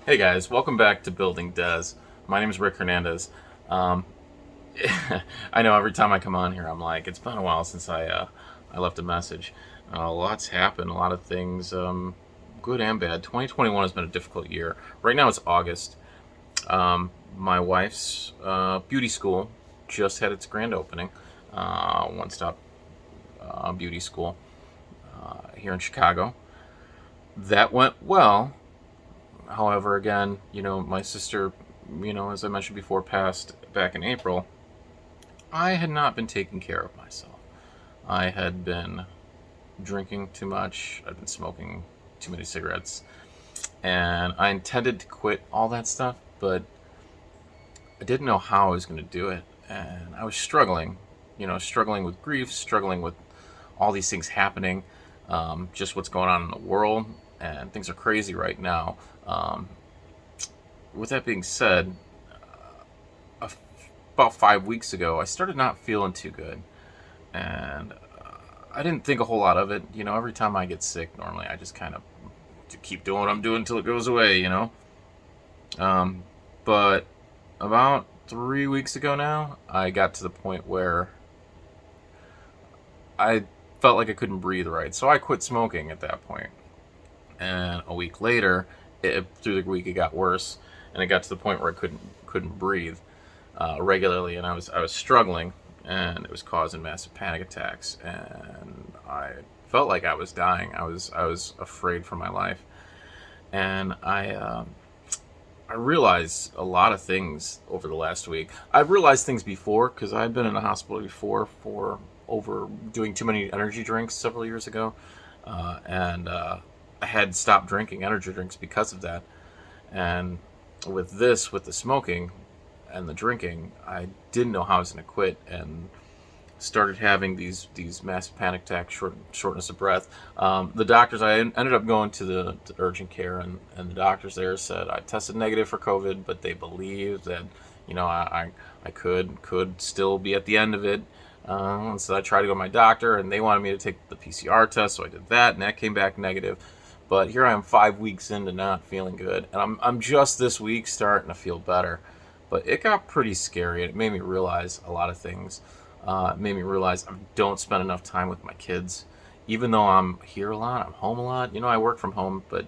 Hey guys, welcome back to Building Des. My name is Rick Hernandez. Um, I know every time I come on here, I'm like, it's been a while since I left a message. A lot's happened, a lot of things, good and bad. 2021 has been a difficult year. Right now it's August. My wife's beauty school just had its grand opening, one stop beauty school here in Chicago. That went well. However, again, my sister, as I mentioned before, passed back in April. I had not been taking care of myself. I had been drinking too much. I'd been smoking too many cigarettes. And I intended to quit all that stuff, but I didn't know how I was going to do it. And I was struggling, struggling with grief, struggling with all these things happening, just what's going on in the world. And things are crazy right now. With that being said, about 5 weeks ago, I started not feeling too good, and I didn't think a whole lot of it. Every time I get sick, normally I just kind of keep doing what I'm doing until it goes away. But about 3 weeks ago now, I got to the point where I felt like I couldn't breathe right, so I quit smoking at that point. And a week later, through the week, it got worse, and it got to the point where I couldn't breathe regularly, and I was struggling, and it was causing massive panic attacks, and I felt like I was dying. I was afraid for my life, and I realized a lot of things over the last week. I've realized things before because I've been in the hospital before for over doing too many energy drinks several years ago, and I had stopped drinking energy drinks because of that. And with the smoking and the drinking, I didn't know how I was going to quit, and started having these massive panic attacks, shortness of breath. The doctors, I ended up going to the urgent care, and the doctors there said I tested negative for COVID, but they believed that I could still be at the end of it. And so I tried to go to my doctor, and they wanted me to take the PCR test, so I did that, and that came back negative. But here I am 5 weeks into not feeling good, and I'm just this week starting to feel better. But it got pretty scary, and it made me realize a lot of things. It made me realize I don't spend enough time with my kids. Even though I'm here a lot, I'm home a lot. I work from home, but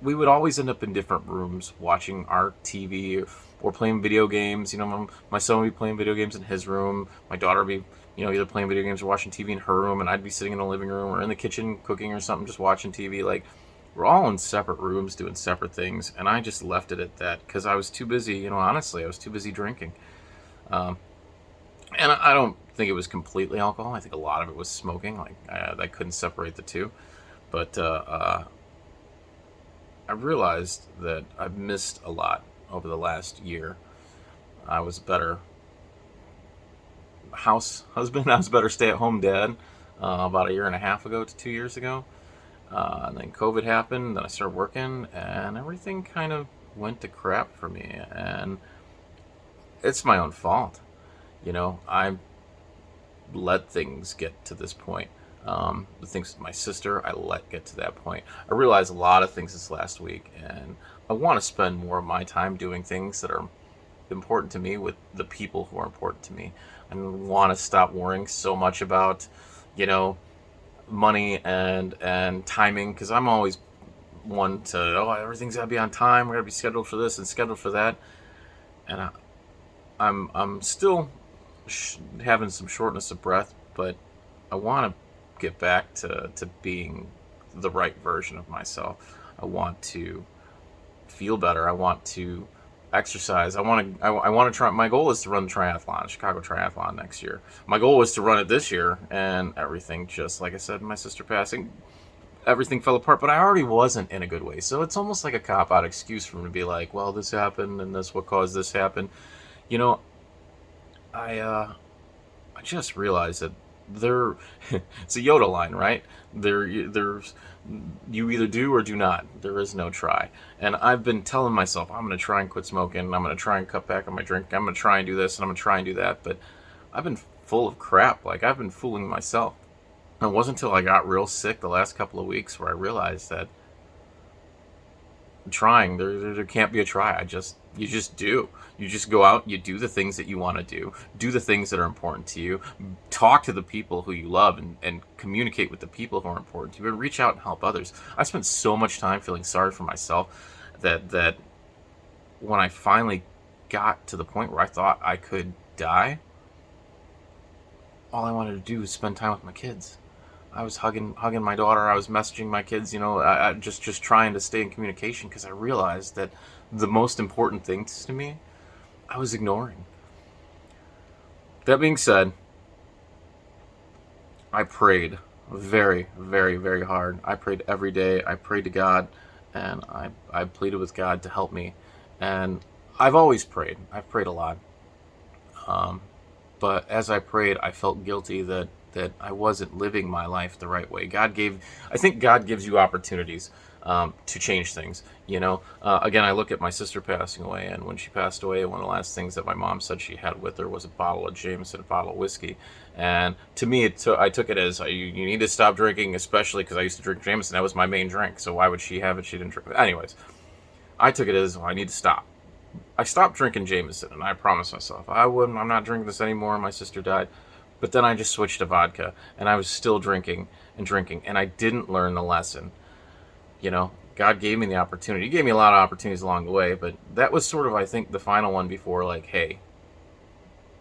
we would always end up in different rooms watching our TV, or playing video games. My son would be playing video games in his room. My daughter would be, either playing video games or watching TV in her room, and I'd be sitting in the living room or in the kitchen cooking or something, just watching TV. Like, we're all in separate rooms doing separate things, and I just left it at that because I was too busy. Honestly, I was too busy drinking. Um, and I don't think it was completely alcohol. I think a lot of it was smoking. Like, I couldn't separate the two. But I realized that I've missed a lot over the last year. I was a better house husband. I was a better stay-at-home dad about a year and a half ago to 2 years ago. And then COVID happened. Then I started working, and everything kind of went to crap for me. And it's my own fault. I let things get to this point. The things with my sister, I let get to that point. I realized a lot of things this last week, and I want to spend more of my time doing things that are important to me with the people who are important to me. I want to stop worrying so much about, you know, money and timing, because I'm always one to, everything's got to be on time. We're gonna be scheduled for this and scheduled for that, and I'm still having some shortness of breath, but I want to get back to being the right version of myself. I want to feel better. I want to exercise. I want to try. My goal is to run the triathlon, Chicago Triathlon next year. My goal was to run it this year, and everything, just like I said, my sister passing, everything fell apart. But I already wasn't in a good way, so it's almost like a cop out excuse for me to be like, well, this happened, and this what caused this happen. You know, I just realized that there it's a Yoda line, right? There's you either do or do not. There is no try. And I've been telling myself I'm going to try and quit smoking. I'm going to try and cut back on my drink. I'm going to try and do this and I'm going to try and do that. But I've been full of crap. Like, I've been fooling myself. And it wasn't until I got real sick the last couple of weeks where I realized that trying. There can't be a try. You just do. You just go out, you do the things that you want to do the things that are important to you, talk to the people who you love, and communicate with the people who are important to you, and reach out and help others. I spent so much time feeling sorry for myself that when I finally got to the point where I thought I could die, all I wanted to do was spend time with my kids. I was hugging my daughter. I was messaging my kids. I just trying to stay in communication, because I realized that the most important things to me, I was ignoring. That being said, I prayed very, very, very hard. I prayed every day. I prayed to God, and I pleaded with God to help me. And I've always prayed. I've prayed a lot. Um, but as I prayed, I felt guilty that I wasn't living my life the right way. I think God gives you opportunities to change things. Again, I look at my sister passing away, and when she passed away, one of the last things that my mom said she had with her was a bottle of Jameson, a bottle of whiskey. And to me, I took it as you need to stop drinking, especially because I used to drink Jameson. That was my main drink. So why would she have it? She didn't drink it. Anyways, I took it as, well, I need to stop. I stopped drinking Jameson, and I promised myself I'm not drinking this anymore. My sister died. But then I just switched to vodka, and I was still drinking and drinking, and I didn't learn the lesson. God gave me the opportunity. He gave me a lot of opportunities along the way, but that was sort of, I think, the final one before, like, hey,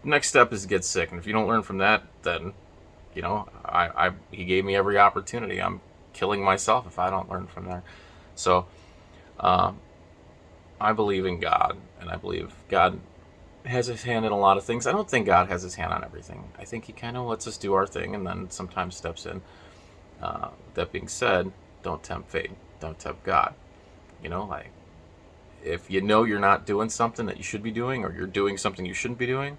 next step is to get sick. And if you don't learn from that, then, he gave me every opportunity. I'm killing myself if I don't learn from there. So, uh, I believe in God, and I believe God has his hand in a lot of things. I don't think God has his hand on everything. I think he kind of lets us do our thing and then sometimes steps in. That being said, don't tempt fate. Don't tempt God. Like, if you know you're not doing something that you should be doing, or you're doing something you shouldn't be doing,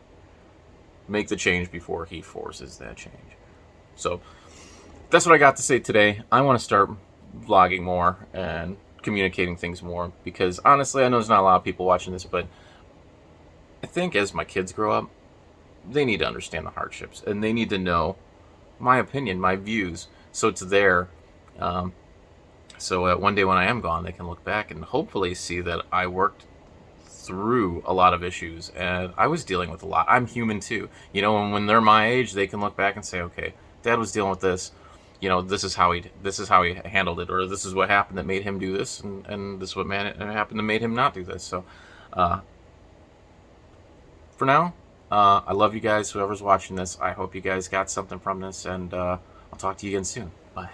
make the change before he forces that change. So that's what I got to say today. I want to start vlogging more and communicating things more, because honestly, I know there's not a lot of people watching this, but I think as my kids grow up, they need to understand the hardships, and they need to know my opinion, my views, so it's there. Um, so one day when I am gone, they can look back and hopefully see that I worked through a lot of issues, and I was dealing with a lot. I'm human too, and when they're my age, they can look back and say, okay, Dad was dealing with this. This is how he handled it, or this is what happened that made him do this, and this is what happened that made him not do this. So, uh, for now, I love you guys. Whoever's watching this, I hope you guys got something from this, and I'll talk to you again soon. Bye.